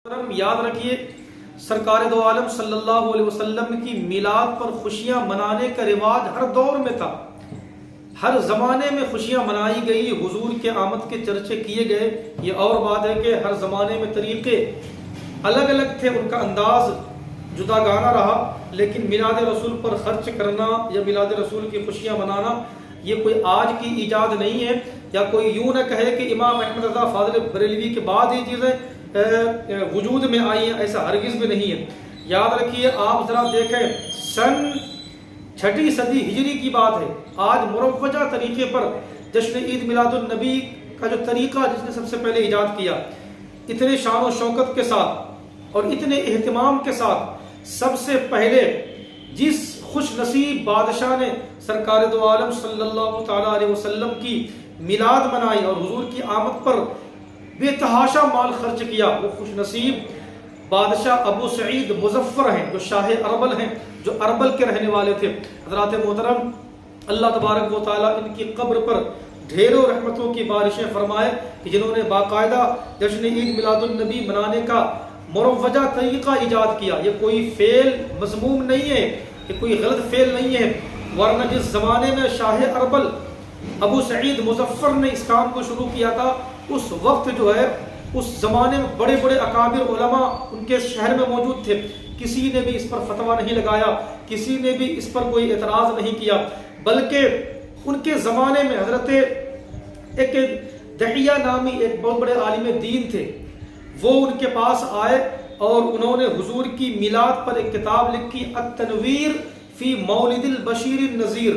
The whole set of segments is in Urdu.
یاد رکھیے سرکار دو عالم صلی اللہ علیہ وسلم کی میلاد پر خوشیاں منانے کا رواج ہر دور میں تھا، ہر زمانے میں خوشیاں منائی گئی، حضور کے آمد کے چرچے کیے گئے۔ یہ اور بات ہے کہ ہر زمانے میں طریقے الگ الگ تھے، ان کا انداز جدا گانا رہا، لیکن میلاد رسول پر خرچ کرنا یا میلاد رسول کی خوشیاں منانا یہ کوئی آج کی ایجاد نہیں ہے، یا کوئی یوں نہ کہے کہ امام احمد رضا فاضل بریلوی کے بعد یہ چیزیں وجود میں آئی ہیں، ایسا ہرگز بھی نہیں ہے۔ یاد رکھیے، آپ ذرا دیکھیں سن 6 صدی ہجری کی بات ہے، آج مروجہ طریقے پر جشن عید میلاد النبی کا جو طریقہ جس نے سب سے پہلے ایجاد کیا، اتنے شان و شوکت کے ساتھ اور اتنے اہتمام کے ساتھ سب سے پہلے جس خوش نصیب بادشاہ نے سرکار دو عالم صلی اللہ تعالیٰ علیہ وسلم کی میلاد منائی اور حضور کی آمد پر بے تحاشا مال خرچ کیا، وہ خوش نصیب بادشاہ ابو سعید مظفر ہیں، جو شاہ اربل ہیں، جو اربل کے رہنے والے تھے۔ حضرات محترم، اللہ تبارک و تعالیٰ ان کی قبر پر ڈھیروں رحمتوں کی بارشیں فرمائے کہ جنہوں نے باقاعدہ جشن عید میلاد النبی منانے کا مروجہ طریقہ ایجاد کیا۔ یہ کوئی فعل مذموم نہیں ہے، یہ کوئی غلط فعل نہیں ہے، ورنہ جس زمانے میں شاہ اربل ابو سعید مظفر نے اس کام کو شروع کیا تھا، اس وقت جو ہے اس زمانے میں بڑے بڑے اکابر علماء ان کے شہر میں موجود تھے، کسی نے بھی اس پر فتویٰ نہیں لگایا، کسی نے بھی اس پر کوئی اعتراض نہیں کیا، بلکہ ان کے زمانے میں حضرت ایک دحیہ نامی ایک بہت بڑے عالم دین تھے، وہ ان کے پاس آئے اور انہوں نے حضور کی میلاد پر ایک کتاب لکھی، التنویر فی مولد البشیر النذیر۔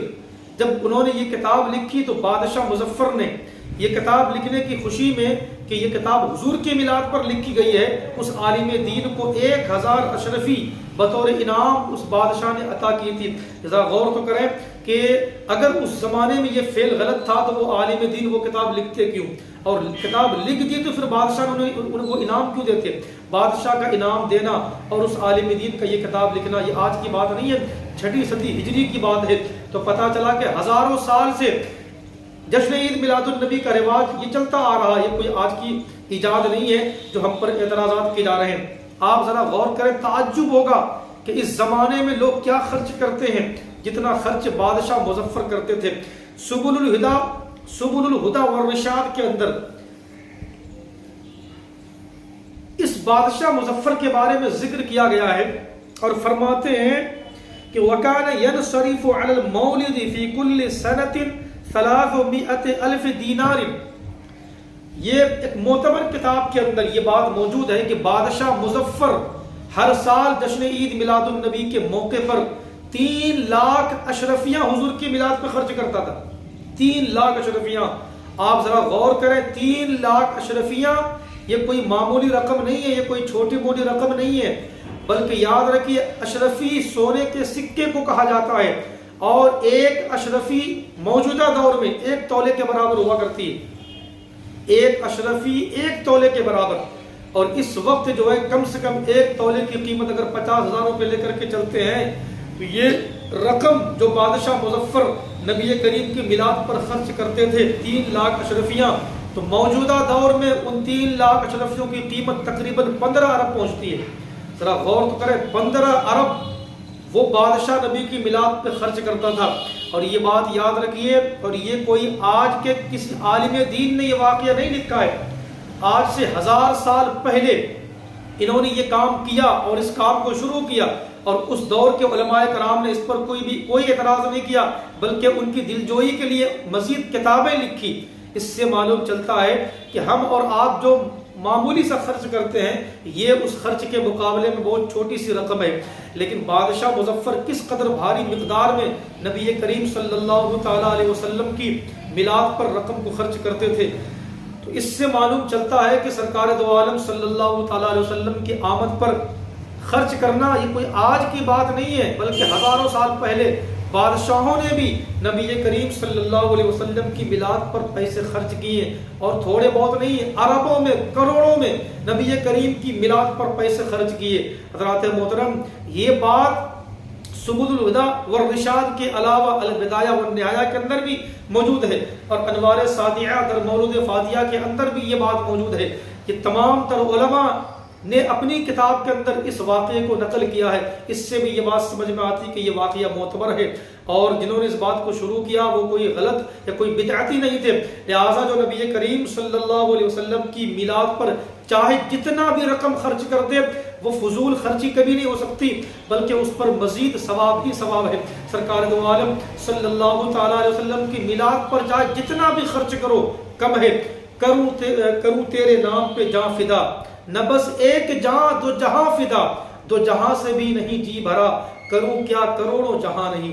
جب انہوں نے یہ کتاب لکھی تو بادشاہ مظفر نے یہ کتاب لکھنے کی خوشی میں کہ یہ کتاب حضور کے میلاد پر لکھی گئی ہے، اس عالم دین کو 1000 اشرفی بطور انعام اس بادشاہ نے عطا کی تھی۔ ذرا غور تو کریں کہ اگر اس زمانے میں یہ فعل غلط تھا تو وہ عالم دین وہ کتاب لکھتے کیوں، اور کتاب لکھ دی تو پھر بادشاہ نے انہیں وہ انعام کیوں دیتے؟ بادشاہ کا انعام دینا اور اس عالم دین کا یہ کتاب لکھنا یہ آج کی بات نہیں ہے، 6 صدی ہجری کی بات ہے۔ تو پتہ چلا کہ ہزاروں سال سے جشن عید میلاد النبی کا رواج یہ چلتا آ رہا ہے، یہ کوئی آج کی ایجاد نہیں ہے جو ہم پر اعتراضات کیے جا رہے ہیں۔ آپ ذرا غور کریں، تعجب ہوگا کہ اس زمانے میں لوگ کیا خرچ کرتے ہیں جتنا خرچ بادشاہ مظفر کرتے تھے۔ سبل الہدا والرشاد کے اندر اس بادشاہ مظفر کے بارے میں ذکر کیا گیا ہے اور فرماتے ہیں کہ وَكَانَ يَنْصَرِفُ عَلَى الْمَوْلِدِ فِي كُلِّ سَنَةٍ 300,000 دینار۔ یہ ایک معتبر کتاب کے اندر یہ بات موجود ہے کہ بادشاہ مظفر ہر سال جشن عید میلاد النبی کے موقع پر 3 لاکھ اشرفیاں حضور کی میلاد پہ خرچ کرتا تھا۔ 3 لاکھ اشرفیاں، آپ ذرا غور کریں، 3 لاکھ اشرفیاں یہ کوئی معمولی رقم نہیں ہے، یہ کوئی چھوٹی موٹی رقم نہیں ہے، بلکہ یاد رکھیے اشرفی سونے کے سکے کو کہا جاتا ہے، اور ایک اشرفی موجودہ دور میں 1 تولے کے برابر ہوا کرتی ہے۔ 1 اشرفی 1 تولے کے برابر، اور اس وقت جو ہے کم سے کم 1 تولے کی قیمت اگر 50,000 روپے لے کر کے چلتے ہیں تو یہ رقم جو بادشاہ مظفر نبی کریم کی میلاد پر خرچ کرتے تھے 3 لاکھ اشرفیاں، تو موجودہ دور میں ان 3 لاکھ اشرفیوں کی قیمت تقریباً 15 ارب پہنچتی ہے۔ ذرا غور تو کریں، 15 ارب وہ بادشاہ نبی کی میلاد پہ خرچ کرتا تھا۔ اور یہ بات یاد رکھیے، اور یہ کوئی آج کے کسی عالم دین نے یہ واقعہ نہیں لکھا ہے، آج سے 1000 سال پہلے انہوں نے یہ کام کیا اور اس کام کو شروع کیا، اور اس دور کے علماء کرام نے اس پر کوئی اعتراض نہیں کیا، بلکہ ان کی دلجوئی کے لیے مزید کتابیں لکھی۔ اس سے معلوم چلتا ہے کہ ہم اور آپ جو معمولی سا خرچ کرتے ہیں یہ اس خرچ کے مقابلے میں بہت چھوٹی سی رقم ہے، لیکن بادشاہ مظفر کس قدر بھاری مقدار میں نبی کریم صلی اللہ تعالیٰ علیہ وسلم کی میلاد پر رقم کو خرچ کرتے تھے۔ تو اس سے معلوم چلتا ہے کہ سرکار دو عالم صلی اللہ تعالیٰ علیہ وسلم کی آمد پر خرچ کرنا یہ کوئی آج کی بات نہیں ہے، بلکہ ہزاروں سال پہلے بادشاہوں نے بھی نبی کریم صلی اللہ علیہ وسلم کی میلاد پر پیسے خرچ کیے، اور تھوڑے بہت نہیں، اربوں میں کروڑوں میں نبی کریم کی میلاد پر پیسے خرچ کیے۔ حضرات محترم، یہ بات سبل الہدا والرشاد کے علاوہ البدایہ والنہایہ کے اندر بھی موجود ہے، اور انوار ساطعہ در مولود فاتحہ کے اندر بھی یہ بات موجود ہے کہ تمام تر علماء نے اپنی کتاب کے اندر اس واقعے کو نقل کیا ہے۔ اس سے بھی یہ بات سمجھ میں آتی کہ یہ واقعہ معتبر ہے، اور جنہوں نے اس بات کو شروع کیا وہ کوئی غلط یا کوئی بدعتی نہیں تھے۔ لہٰذا جو نبی کریم صلی اللہ علیہ وسلم کی میلاد پر چاہے جتنا بھی رقم خرچ کر دے وہ فضول خرچی کبھی نہیں ہو سکتی، بلکہ اس پر مزید ثواب ہی ثواب ہے۔ سرکار دو عالم صلی اللہ تعالیٰ علیہ وسلم کی میلاد پر چاہے جتنا بھی خرچ کرو کم ہے۔ کروں تیرے نام پہ جاں فدا، نہ بس ایک جاں دو جہاں فدا، دو جہاں سے بھی نہیں جی بھرا، کروں کیا کروڑوں جہاں نہیں۔